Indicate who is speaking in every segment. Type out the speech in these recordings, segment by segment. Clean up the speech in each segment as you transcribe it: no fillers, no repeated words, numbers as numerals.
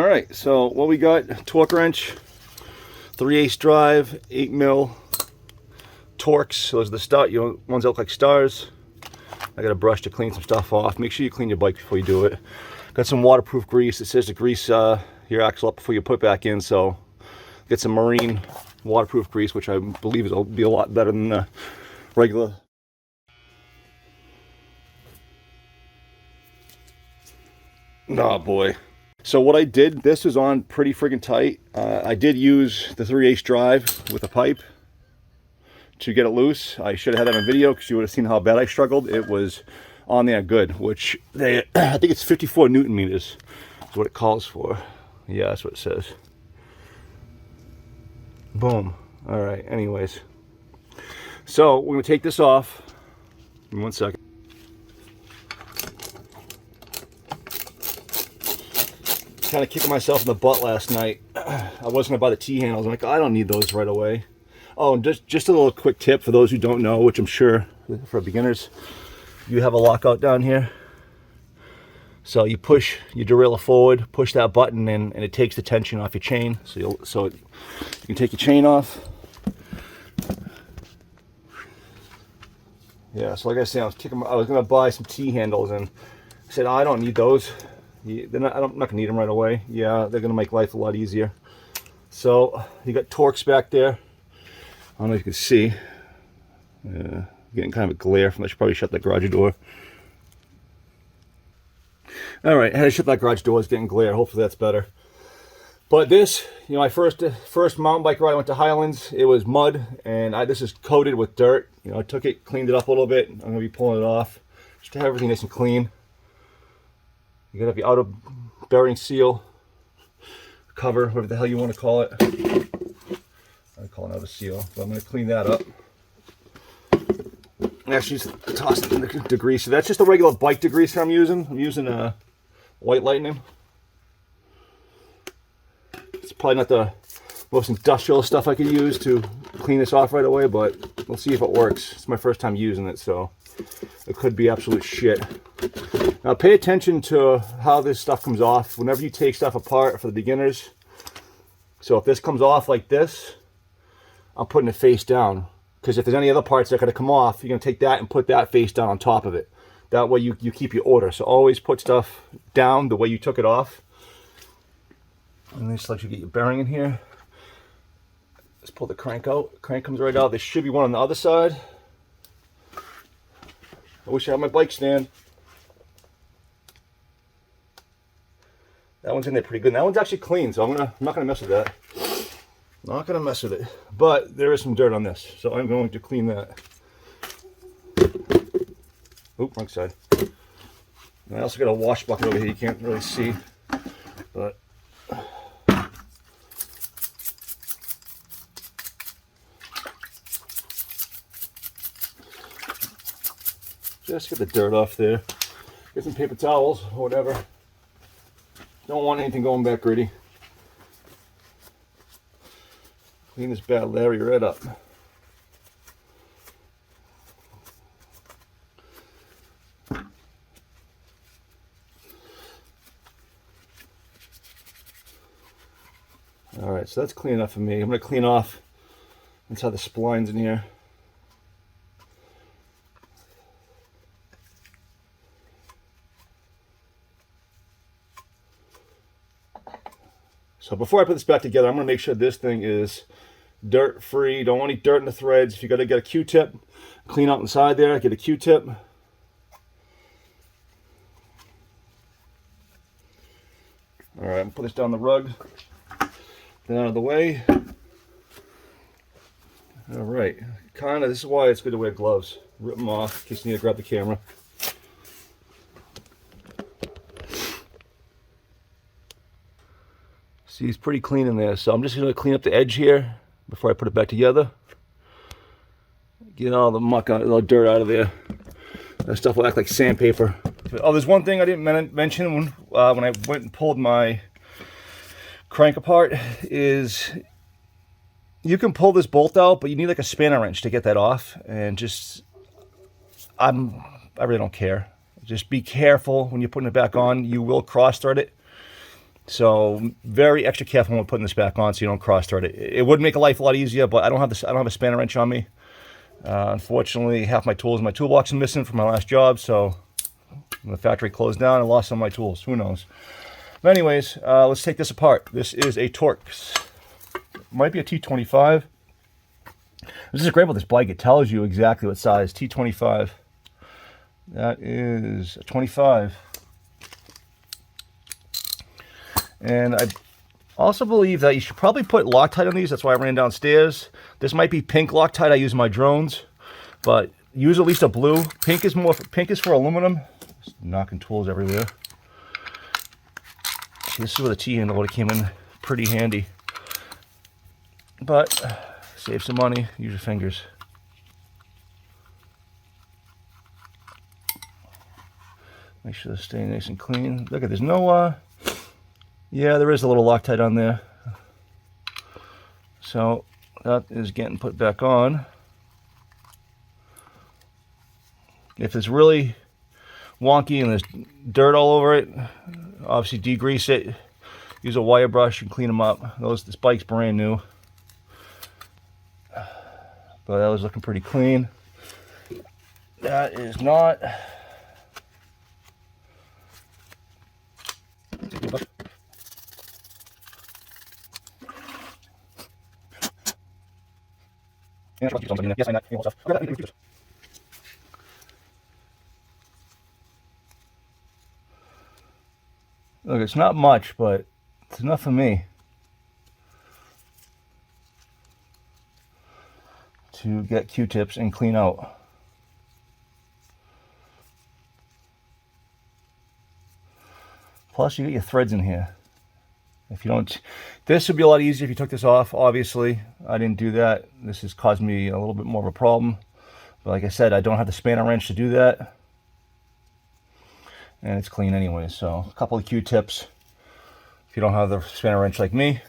Speaker 1: All right, so what we got: torque wrench, 3/8 drive, 8mm Torx. Those are the ones that look like stars. I got a brush to clean some stuff off. Make sure you clean your bike before you do it. Got some waterproof grease. It says to grease your axle up before you put it back in. So get some marine waterproof grease, which I believe will be a lot better than the regular. Oh boy. So what I did, this was on pretty friggin' tight. I did use the 3/8 drive with a pipe to get it loose. I should have had that on video because you would have seen how bad I struggled. It was on there good, which I think it's 54 Newton meters is what it calls for. Yeah, that's what it says. Boom. All right, anyways. So we're gonna take this off in 1 second. Kind of kicking myself in the butt last night. I was gonna buy the T-handles. I'm like, I don't need those right away. Oh, and just a little quick tip for those who don't know, which I'm sure for beginners, you have a lockout down here. So you push your derailleur forward, push that button in, and it takes the tension off your chain. So you can take your chain off. Yeah. So like I said, I was gonna buy some T-handles, and I said, oh, I don't need those. I'm not gonna need them right away. Yeah, they're gonna make life a lot easier. So you got Torx back there. I don't know if you can see. Getting kind of a glare from. I should probably shut that garage door. All right, I had to shut that garage door. It's getting glare. Hopefully that's better. But this, my first mountain bike ride, I went to Highlands. It was mud, and this is coated with dirt. I took it, cleaned it up a little bit. I'm gonna be pulling it off just to have everything nice and clean. You gotta have your outer bearing seal, cover, whatever the hell you want to call it. I call it outer seal, but I'm gonna clean that up. Actually, just toss it in the degreaser. So that's just a regular bike degreaser I'm using. I'm using a White Lightning. It's probably not the most industrial stuff I could use to clean this off right away, but we'll see if it works. It's my first time using it, so it could be absolute shit. Now pay attention to how this stuff comes off whenever you take stuff apart for the beginners. So if this comes off like this, I'm putting it face down, because if there's any other parts that are going to come off, you're going to take that and put that face down on top of it. That way you keep your order. So always put stuff down the way you took it off. And this lets you get your bearing in here. Let's pull the crank out. The crank comes right out. There should be one on the other side. I wish I had my bike stand. That one's in there pretty good. And that one's actually clean, so I'm not gonna mess with that. Not gonna mess with it. But there is some dirt on this, so I'm going to clean that. Oop, wrong side. And I also got a wash bucket over here. You can't really see, but just get the dirt off there. Get some paper towels or whatever. Don't want anything going back gritty. Clean this bad Larry right up. All right, so that's clean enough for me. I'm going to clean off inside the splines in here. So before I put this back together, I'm going to make sure this thing is dirt free. Don't want any dirt in the threads. If you got to get a Q-tip, clean out inside there. Get a Q-tip. All right, I'm put this down the rug. Get out of the way. All right, this is why it's good to wear gloves. Rip them off in case you need to grab the camera. See, it's pretty clean in there, so I'm just going to clean up the edge here before I put it back together. Get all the muck out, all the dirt out of there. That stuff will act like sandpaper. Oh, there's one thing I didn't mention when I went and pulled my crank apart is you can pull this bolt out, but you need like a spanner wrench to get that off. And I really don't care. Just be careful when you're putting it back on. You will cross thread it. So very extra careful when putting this back on so you don't cross thread it. It would make life a lot easier, but I don't have a spanner wrench on me. Unfortunately, half my tools in my toolbox are missing from my last job, so when the factory closed down, I lost some of my tools. Who knows? But anyways, let's take this apart. This is a Torx. Might be a T25. This is great about this bike. It tells you exactly what size. T25. That is a 25. And I also believe that you should probably put Loctite on these. That's why I ran downstairs. This might be pink Loctite I use in my drones, but use at least a blue. Pink is for aluminum. Just knocking tools everywhere. This is where the T-handle would have came in pretty handy. But save some money, use your fingers. Make sure they stay nice and clean. Look at, there's no, yeah, there is a little Loctite on there. So that is getting put back on. If it's really wonky and there's dirt all over it, obviously degrease it. Use a wire brush and clean them up. This bike's brand new. But that was looking pretty clean. That is not. Yes, I know. Look, it's not much, but it's enough for me to get Q-tips and clean out. Plus, you get your threads in here. If you don't, this would be a lot easier if you took this off. Obviously, I didn't do that. This has caused me a little bit more of a problem. But like I said, I don't have the spanner wrench to do that. And it's clean anyway, so a couple of Q-tips if you don't have the spanner wrench like me.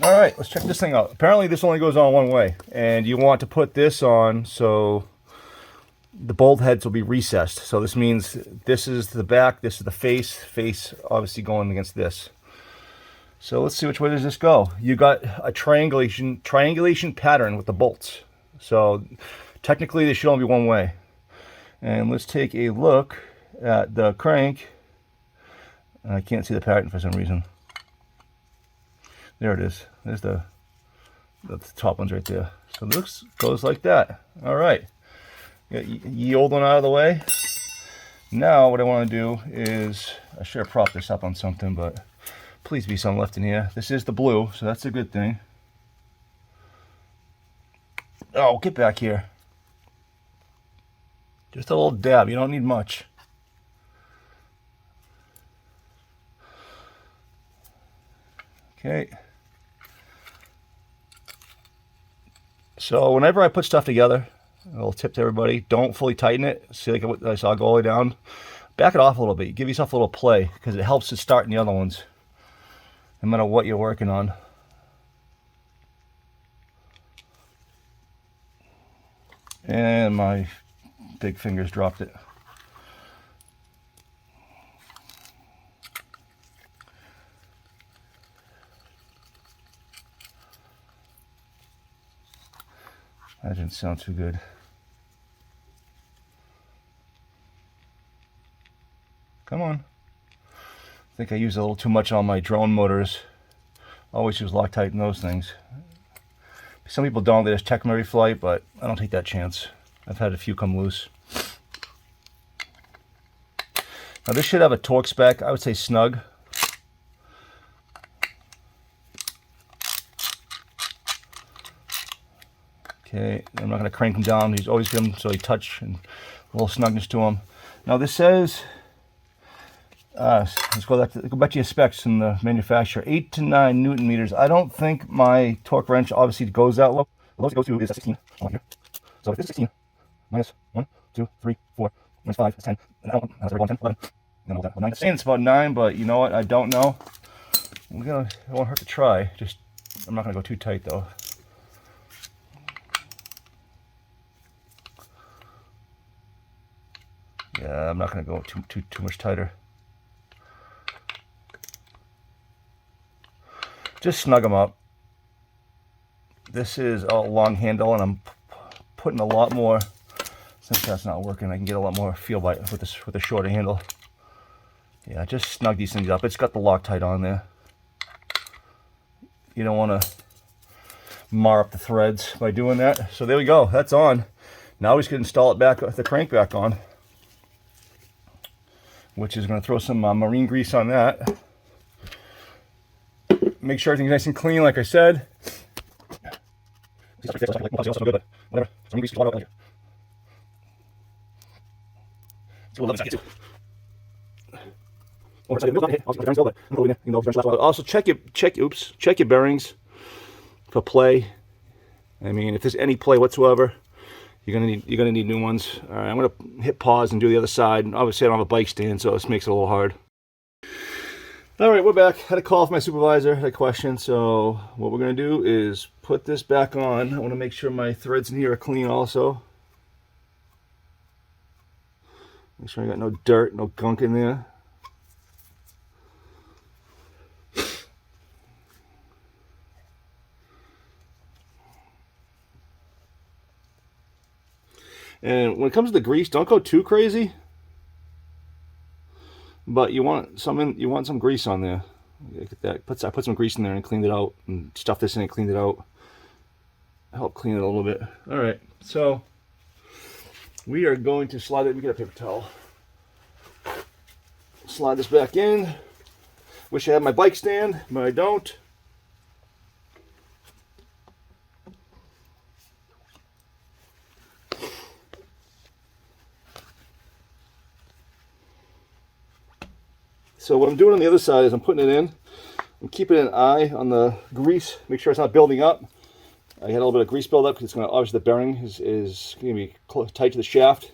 Speaker 1: All right, let's check this thing out. Apparently this only goes on one way, and you want to put this on so the bolt heads will be recessed. So this means this is the back, this is the face obviously going against this. So let's see which way does this go. You got a triangulation pattern with the bolts. So technically this should only be one way. And let's take a look at the crank. I can't see the pattern for some reason. There it is. There's the top ones right there. So this goes like that. All right. Get ye old one out of the way. Now what I want to do is, I should have propped this up on something, but please be some left in here. This is the blue, so that's a good thing. Oh, get back here. Just a little dab. You don't need much. Okay. So whenever I put stuff together, a little tip to everybody, don't fully tighten it. See, like I saw, go all the way down. Back it off a little bit. Give yourself a little play because it helps to start in the other ones, no matter what you're working on. And my big fingers dropped it. That didn't sound too good. Come on. I think I used a little too much on my drone motors. Always use Loctite in those things. Some people don't, they just check them every flight, but I don't take that chance. I've had a few come loose. Now this should have a torque spec. I would say snug. Okay, I'm not going to crank them down. He's always give them so they touch and a little snugness to them. Now this says, let's go back to your specs in the manufacturer. 8 to 9 Newton meters. I don't think my torque wrench obviously goes that low. The lowest it goes to is a 16 on here. So if it's 16 minus 1, 2, 3, 4, minus 5 is 10. And I don't know, that's 10, 11. And then 9. I'm saying it's about 9, but you know what? I don't know. It won't hurt to try. Just, I'm not going to go too tight though. Yeah, I'm not going to go too much tighter. just snug them up. This is a long handle, and I'm putting a lot more. Since that's not working, I can get a lot more feel by with this with a shorter handle. Yeah, just snug these things up. It's got the Loctite on there. You don't want to mar up the threads by doing that. So there we go. That's on. Now we just can install it back, the crank back on, which is going to throw some marine grease on that. Make sure everything's nice and clean, like I said. Also check your bearings for play. I mean, if there's any play whatsoever, you're gonna need new ones. All right, I'm gonna hit pause and do the other side. Obviously, I don't have a bike stand, so this makes it a little hard. All right, we're back. Had a call from my supervisor, had a question. So what we're gonna do is put this back on. I want to make sure my threads in here are clean also. Make sure I got no dirt, no gunk in there. And when it comes to the grease, don't go too crazy. But you want some grease on there. Look at that. I put some grease in there and cleaned it out, and stuffed this in and cleaned it out. Help clean it a little bit. All right, so we are going to slide it. Let me get a paper towel. Slide this back in. Wish I had my bike stand, but I don't. So what I'm doing on the other side is I'm putting it in. I'm keeping an eye on the grease, make sure it's not building up. I had a little bit of grease buildup because it's going to, obviously the bearing is going to be tight to the shaft.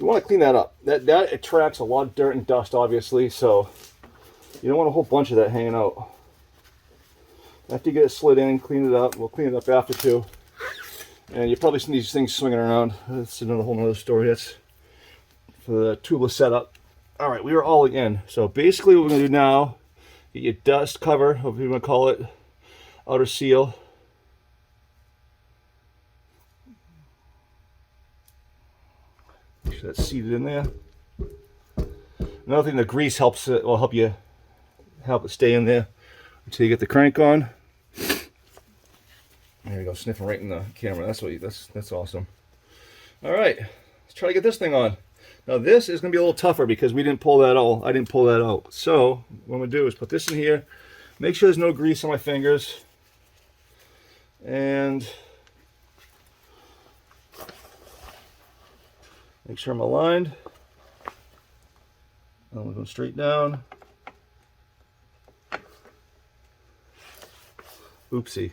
Speaker 1: You want to clean that up. That attracts a lot of dirt and dust, obviously, so you don't want a whole bunch of that hanging out. After you get it slid in, clean it up. We'll clean it up after too. And you'll probably see these things swinging around. That's another whole other story. That's for the tubeless setup. All right, we are all in. So basically what we're going to do now, get your dust cover, whatever you want to call it, outer seal. Make sure that's seated in there. Another thing, the grease helps it, will help it stay in there until you get the crank on. There you go, sniffing right in the camera. That's awesome. All right, let's try to get this thing on. Now this is going to be a little tougher because we didn't pull that out. I didn't pull that out. So what I'm going to do is put this in here. Make sure there's no grease on my fingers. And make sure I'm aligned. I'm going straight down. Oopsie.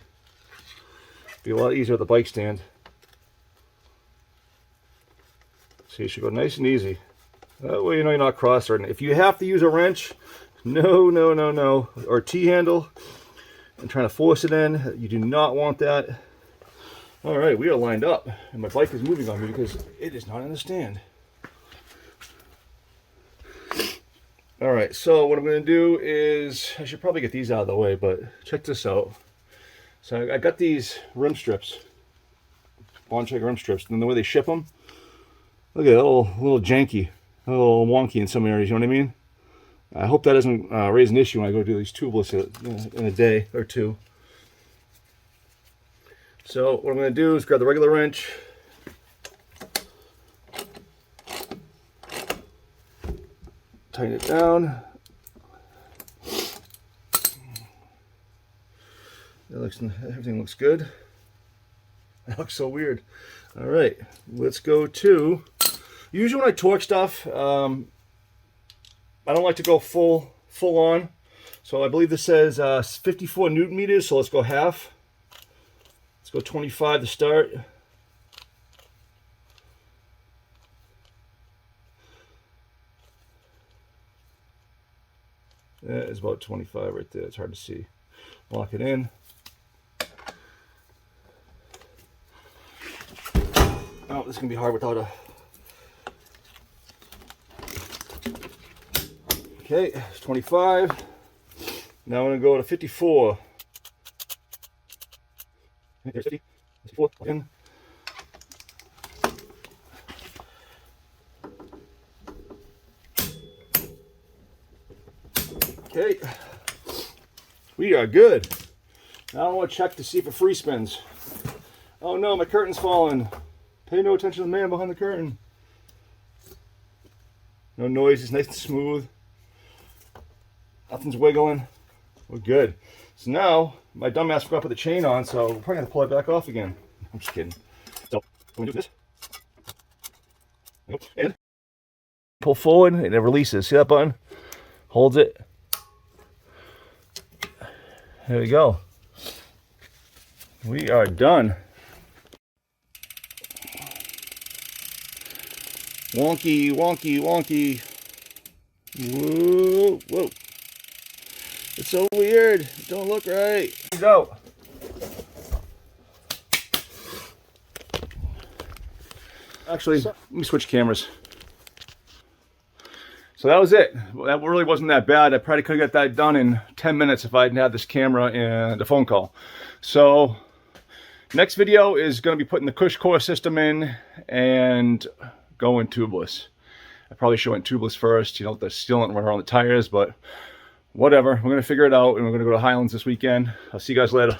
Speaker 1: Be a lot easier with the bike stand. So you should go nice and easy. That way you know you're not cross-threading. If you have to use a wrench, no, or T-handle, and trying to force it in, you do not want that. All right, we are lined up, and my bike is moving on me because it is not in the stand. All right, so what I'm going to do is, I should probably get these out of the way, but check this out. So I got these rim strips, Bonchek rim strips, and the way they ship them, look at it, a little janky, a little wonky in some areas, you know what I mean? I hope that doesn't raise an issue when I go do these tubeless in a day or two. So what I'm going to do is grab the regular wrench, tighten it down. Everything looks good. That looks so weird. All right, let's go to, usually when I torque stuff, I don't like to go full on. So I believe this says 54 Newton meters, so let's go half. Let's go 25 to start. That is about 25 right there. It's hard to see. Lock it in. Oh, this is going to be hard without a... Okay, it's 25. Now I'm going to go to 54. 50, 54, again. Okay, we are good. Now I want to check to see if it free spins. Oh no, my curtain's falling. Pay no attention to the man behind the curtain. No noise, it's nice and smooth. Nothing's wiggling. We're good. So now, my dumbass forgot to put the chain on, so we're probably going to pull it back off again. I'm just kidding. So, can we do this? And pull forward, and it releases. See that button? Holds it. There we go. We are done. Wonky, wonky, wonky. Whoa, whoa. It's so weird. It don't look right. Here we go. Actually, let me switch cameras. So that was it. That really wasn't that bad. I probably could have got that done in 10 minutes if I hadn't had this camera and the phone call. So next video is going to be putting the Cush core system in and going tubeless. I probably should went tubeless first, you know, the sealant run around the tires, but whatever. We're going to figure it out, and we're going to go to Highlands this weekend. I'll see you guys later.